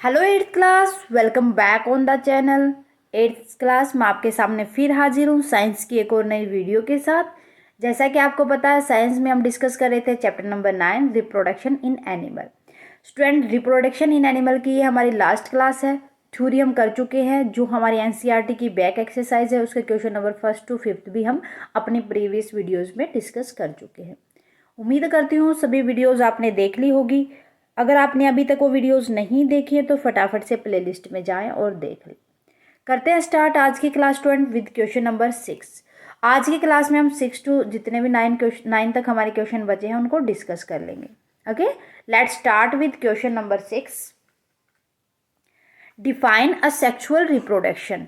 Hello eighth class, welcome back on the channel. Eighth class में आपके सामने फिर हाजिर हूँ साइंस की एक और नई वीडियो के साथ। जैसा कि आपको पता है, साइंस में हम डिस्कस कर रहे थे chapter number 9 reproduction in animal. Student, reproduction in animal की ये हमारी लास्ट क्लास है। थ्योरी हम कर चुके हैं। जो हमारी एनसीईआरटी की बैक एक्सरसाइज है उसके क्वेश्चन नंबर 1 to 5 भी हम अपनी प्रीवियस वीडियोज़ में डिस्कस कर चुके हैं। उम्मीद करती हूँ सभी वीडियोज़ आपने देख ली होगी। अगर आपने अभी तक वो वीडियोस नहीं देखी है तो फटाफट से प्लेलिस्ट में जाएं और देख लें। करते हैं स्टार्ट आज की class student with question number 6। आज की क्लास में हम 6 to जितने भी 9 तक हमारे क्वेश्चन बचे हैं उनको डिस्कस कर लेंगे। Okay, let's start with question number 6। Define a sexual reproduction.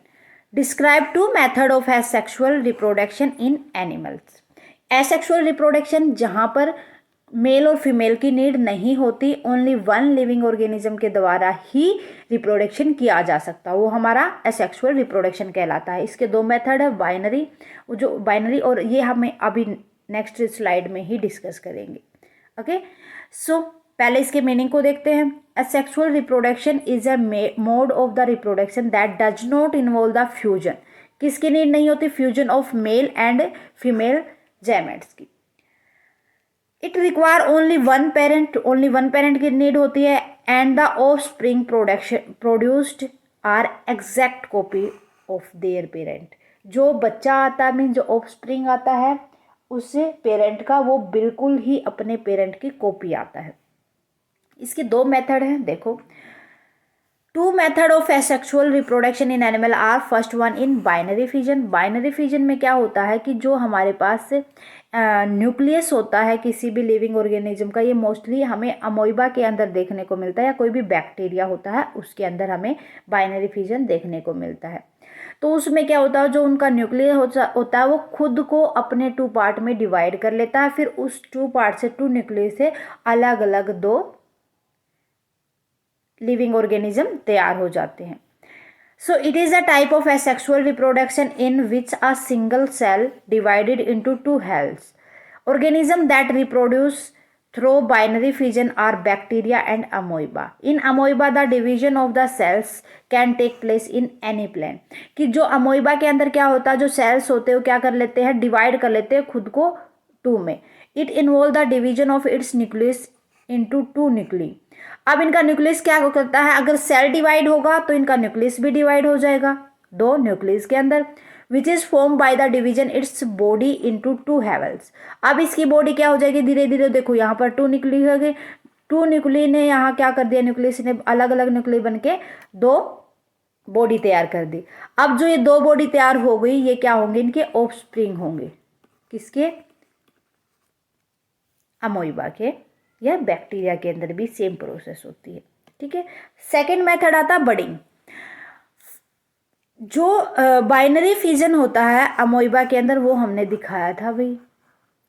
Describe two method of asexual reproduction in animals. Asexual reproduction जहाँ पर मेल और फीमेल की नीड नहीं होती, ओनली वन लिविंग ऑर्गेनिज्म के द्वारा ही रिप्रोडक्शन किया जा सकता, वो हमारा एसेक्सुअल रिप्रोडक्शन कहलाता है। इसके दो मेथड है, बाइनरी और ये हमें अभी नेक्स्ट स्लाइड में ही डिस्कस करेंगे। ओके, सो पहले इसके मीनिंग को देखते हैं। Asexual reproduction is a mode of the reproduction that does not involve the fusion. किसकी नीड नहीं होती? Fusion of male and female gametes की। It require only one parent की नीड होती है and the offspring produced are exact copy of their parent. जो बच्चा आता है, मीन जो ऑफ स्प्रिंग आता है उससे पेरेंट का, वो बिल्कुल ही अपने पेरेंट की कॉपी आता है। इसके दो मेथड हैं, देखो। Two method of asexual reproduction in animal are first one in binary fission. Binary fission में क्या होता है कि जो हमारे पास न्यूक्लियस होता है किसी भी लिविंग ऑर्गेनिज्म का, ये मोस्टली हमें अमोइबा के अंदर देखने को मिलता है, या कोई भी बैक्टीरिया होता है उसके अंदर हमें बाइनरी फिजन देखने को मिलता है। तो उसमें क्या होता है, जो उनका न्यूक्लियस होता है वो खुद को अपने टू पार्ट में डिवाइड कर लेता है, फिर उस टू पार्ट से, टू न्यूक्लियस से अलग अलग दो लिविंग ऑर्गेनिज्म तैयार हो जाते हैं। So it is a type of asexual reproduction in which a single cell divided into two halves organism that reproduce through binary fission are bacteria and amoeba. In amoeba the division of the cells can take place in any plane. कि जो अमोइबा के अंदर क्या होता है, जो sales होते हैं वो क्या कर लेते हैं, डिवाइड कर लेते हैं खुद को टू में। It involve the division of its nucleus into two nuclei. अब इनका न्यूक्लियस क्या करता है, अगर सेल डिवाइड होगा तो इनका न्यूक्लियस भी डिवाइड हो जाएगा दो न्यूक्लियस के अंदर, which is form by the division its body into two Havells. अब इसकी बॉडी क्या हो जाएगी, धीरे धीरे देखो यहाँ पर टू न्यूक्ली हो गए, टू न्यूक्ली ने यहाँ क्या कर दिया, न्यूक्लियस ने अलग अलग न्यूक्ली बन के दो बॉडी तैयार कर दी। अब जो ये दो बॉडी तैयार हो गई, ये क्या होंगे, इनके ऑफस्प्रिंग होंगे। किसके? अमोइबा के या बैक्टीरिया के अंदर भी सेम प्रोसेस होती है। ठीक है, सेकेंड मेथड आता है बडिंग। जो बाइनरी फिजन होता है अमोइबा के अंदर वो हमने दिखाया था भाई,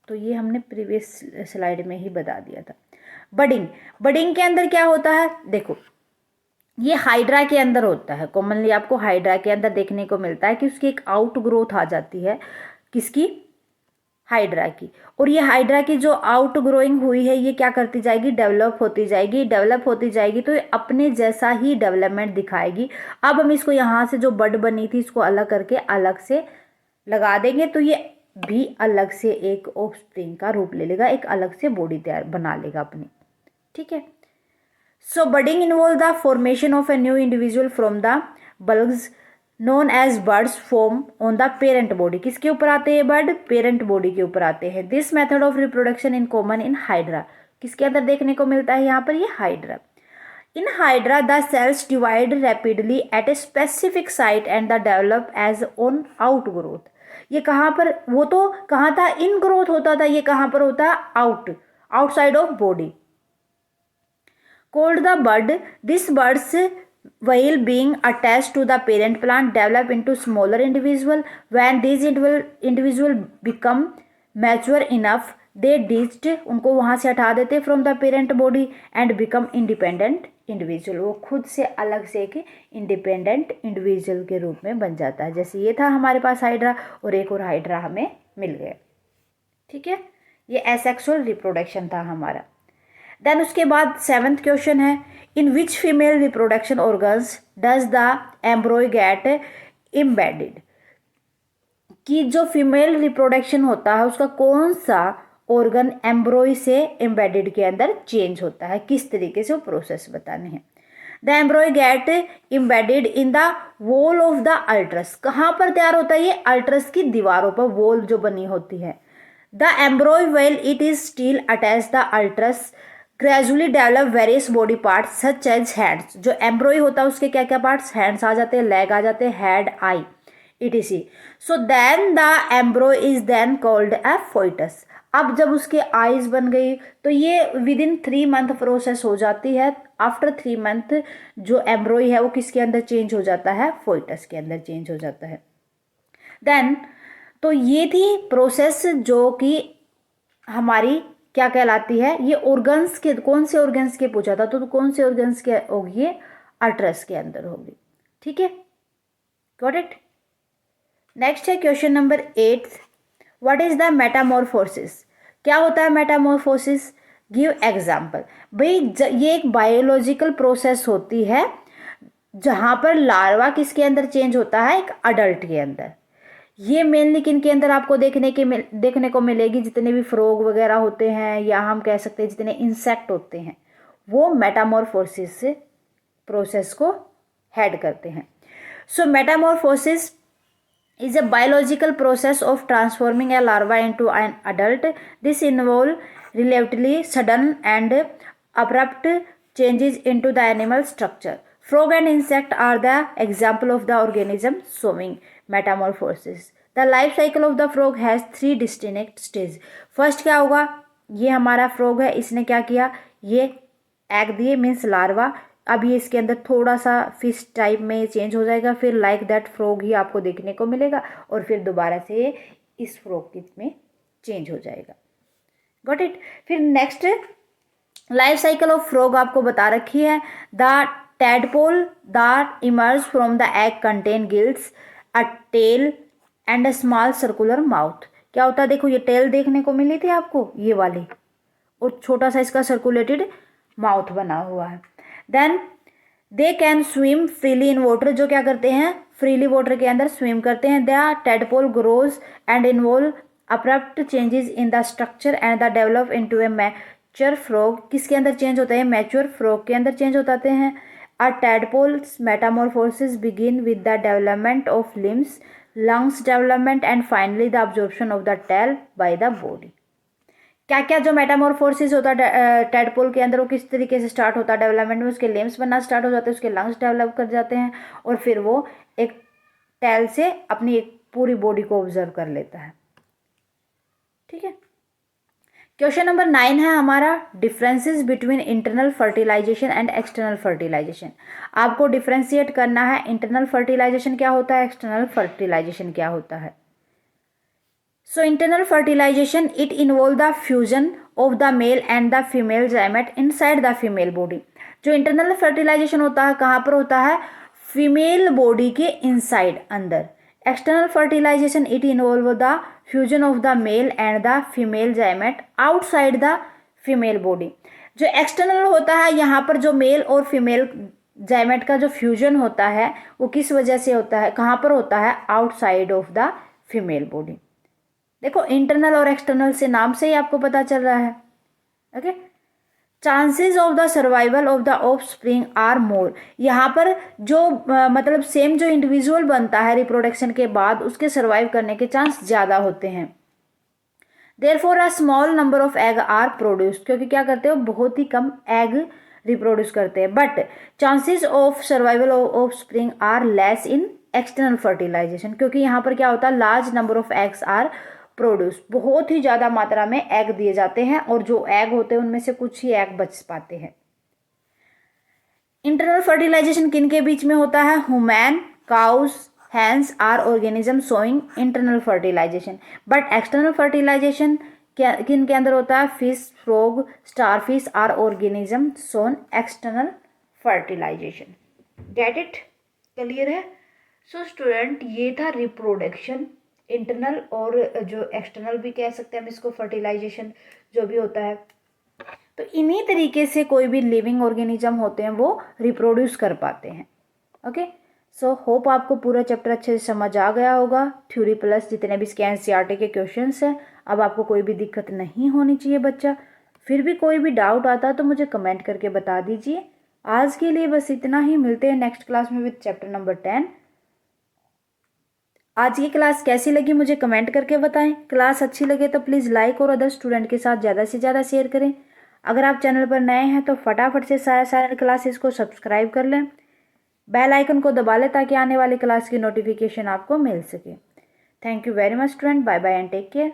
तो ये हमने प्रीवियस स्लाइड में ही बता दिया था। बडिंग के अंदर क्या होता है, देखो ये हाइड्रा के अंदर होता है। कॉमनली आपको हाइड्रा के अंदर देखने को मिलता है कि उसकी एक आउट ग्रोथ आ जाती है, किसकी? हाइड्रा की। और ये हाइड्रा की जो आउट ग्रोइंग हुई है ये क्या करती जाएगी, डेवलप होती जाएगी, तो ये अपने जैसा ही डेवलपमेंट दिखाएगी। अब हम इसको यहाँ से जो बड बनी थी इसको अलग करके अलग से लगा देंगे तो ये भी अलग से एक ऑफस्प्रिंग का रूप ले लेगा, एक अलग से बॉडी तैयार बना लेगा अपनी। ठीक है, so budding involve the formation of a new individual from the bulbs known as buds form on the parent body. किसके ऊपर आते हैं बर्ड? पेरेंट बॉडी के ऊपर आते हैं। This method of reproduction in common in hydra. किसके अंदर देखने को मिलता है यहाँ पर? ये hydra. In hydra the cells divide rapidly at a specific site and the develop as on outgrowth. ये कहाँ पर, वो तो कहाँ था, इन ग्रोथ होता था, ये कहाँ पर होता है? Outside of body. called the bud. These buds, while being attached to the parent plant, develop into smaller individual. When these individual become mature enough, they ditched, उनको वहाँ से हटा देते from the parent body and become independent individual. वो खुद से अलग से एक independent individual के रूप में बन जाता है। जैसे ये था हमारे पास हाइड्रा और एक और हाइड्रा हमें मिल गया। ठीक है, ये एसेक्सुअल रिप्रोडक्शन था हमारा। देन उसके बाद 7th क्वेश्चन है, in which female reproduction organs does the embryo get embedded, कि जो फीमेल रिप्रोडक्शन होता है उसका कौन सा ऑर्गन एम्ब्रॉय से एम्बेडेड के अंदर चेंज होता है, किस तरीके से वो प्रोसेस बताने हैं। The embryo get embedded in the wall of the uterus, कहाँ पर तैयार होता है ये, अल्ट्रस की दीवारों पर वॉल जो बनी होती है। The embryo well it is still attach the uterus gradually develop various body parts such as hands, जो एम्ब्रॉय होता है उसके क्या क्या पार्ट्स, हैंड्स आ जाते हैं, लेग आ जाते हैं, head, I, etc. So then the embryo is then called a fetus. अब जब उसके आईज बन गई तो ये विद इन 3 मंथ प्रोसेस हो जाती है। आफ्टर 3 मंथ जो एम्ब्रॉय है वो किसके अंदर चेंज हो जाता है, फोइटस के अंदर चेंज हो जाता है। देन तो ये थी प्रोसेस जो कि हमारी क्या कहलाती है, ये ऑर्गन्स के, कौन से ऑर्गन्स के पूछा था, तो कौन से ऑर्गन्स के होगी, ये अल्ट्रस के अंदर होगी। ठीक है, गॉट इट। नेक्स्ट है question number 8, what is the Metamorphosis, क्या होता है मेटामॉर्फोसिस, गिव एग्जाम्पल। भाई ये एक बायोलॉजिकल प्रोसेस होती है जहां पर लार्वा किसके अंदर चेंज होता है, एक अडल्ट के अंदर। ये मेनली किन के अंदर आपको देखने को मिलेगी, जितने भी फ्रॉग वगैरह होते हैं या हम कह सकते हैं जितने इंसेक्ट होते हैं वो मेटामॉर्फोसिस प्रोसेस को हेड करते हैं। सो Metamorphosis is a biological process of transforming a larva into an adult. This involves relatively sudden and abrupt changes into the animal structure. Frog and insect are the example of the organism showing metamorphosis. The life cycle of the frog has 3 distinct stages. First क्या होगा, ये हमारा frog है, इसने क्या किया, ये egg दिए मीन्स लार्वा, अब ये इसके अंदर थोड़ा सा फिश टाइप में चेंज हो जाएगा, फिर लाइक दैट फ्रॉग ही आपको देखने को मिलेगा और फिर दोबारा से इस फ्रॉग में चेंज हो जाएगा। Got it. फिर next life cycle of frog आपको बता रखी है। The tadpole that emerge from the egg contain gills, a tail and a small circular mouth. क्या होता है, देखो ये टेल देखने को मिली थी आपको ये वाली, और छोटा सा इसका सर्कुलेटेड माउथ बना हुआ है। Then they can swim freely in water, जो क्या करते हैं, फ्रीली वाटर के अंदर स्विम करते हैं। The tadpole grows and involve abrupt changes in the structure and the develop into A mature frog, किसके अंदर चेंज होता है, मैच्योर फ्रॉग के अंदर चेंज होते हैं। A tadpoles metamorphosis begin with the development of limbs, lungs development and finally the absorption of the tail by the body. क्या क्या जो मेटामॉर्फोसिस होता है टैडपोल के अंदर, वो किस तरीके से स्टार्ट होता है डेवलपमेंट में, उसके लिम्स बनना स्टार्ट हो जाते हैं, उसके लंग्स डेवलप कर जाते हैं और फिर वो एक टेल से अपनी एक पूरी बॉडी को ऑब्जर्व कर लेता है। ठीक है, क्वेश्चन नंबर 9 है हमारा, differences between internal fertilisation and external fertilisation. आपको डिफ्रेंशिएट करना है, इंटरनल फर्टिलाइजेशन क्या होता है, एक्सटर्नल फर्टिलाइजेशन क्या होता है। So internal fertilization, it involve the fusion of the male and the female gamete inside the female body. जो इंटरनल फर्टिलाइजेशन होता है कहाँ पर होता है, फीमेल बॉडी के इनसाइड अंदर। External fertilisation it involve the fusion of the male and the female gamete outside the female body. जो एक्सटर्नल होता है यहाँ पर जो मेल और फीमेल गैमेट का जो फ्यूजन होता है वो किस वजह से होता है, कहाँ पर होता है, outside of the female body. देखो इंटरनल और एक्सटर्नल से नाम से ही आपको पता चल रहा है। Okay, chances of the survival of the offspring are more, यहाँ पर जो मतलब सेम जो इंडिविजुअल बनता है रिप्रोडक्शन के बाद उसके सर्वाइव करने के चांस ज़्यादा होते हैं। Therefore a small number of egg are produce, क्योंकि क्या करते हो, बहुत ही कम एग रिप्रोड्यूस करते हैं। But chances of survival of offspring are less in external fertilisation, क्योंकि यहाँ पर क्या होता है, large number of eggs are produce, बहुत ही ज़्यादा मात्रा में एग दिए जाते हैं और जो एग होते हैं उनमें से कुछ ही एग बच पाते हैं। इंटरनल फर्टिलाइजेशन किन के बीच में होता है, human, cows, hens are organism showing internal fertilization. But external fertilization किन के अंदर होता है, fish, frog, starfish are organism shown external fertilization. Get it, clear है। सो स्टूडेंट, ये था रिप्रोडक्शन, इंटरनल और जो एक्सटर्नल भी कह सकते हैं हम इसको, फर्टिलाइजेशन जो भी होता है तो इन्हीं तरीके से कोई भी लिविंग ऑर्गेनिज्म होते हैं वो रिप्रोड्यूस कर पाते हैं। ओके, सो होप आपको पूरा चैप्टर अच्छे से समझ आ गया होगा। थ्योरी प्लस जितने भी इसके एनसीईआरटी के क्वेश्चंस हैं, अब आपको कोई भी दिक्कत नहीं होनी चाहिए बच्चा। फिर भी कोई भी डाउट आता है तो मुझे कमेंट करके बता दीजिए। आज के लिए बस इतना ही, मिलते हैं नेक्स्ट क्लास में विद चैप्टर नंबर 10। आज की क्लास कैसी लगी मुझे कमेंट करके बताएं। क्लास अच्छी लगे तो प्लीज़ लाइक और अदर स्टूडेंट के साथ ज़्यादा से ज़्यादा शेयर करें। अगर आप चैनल पर नए हैं तो फटाफट से सारे क्लासेस को सब्सक्राइब कर लें, बेल आइकन को दबा लें ताकि आने वाली क्लास की नोटिफिकेशन आपको मिल सके। Thank you very much student, bye bye and take care.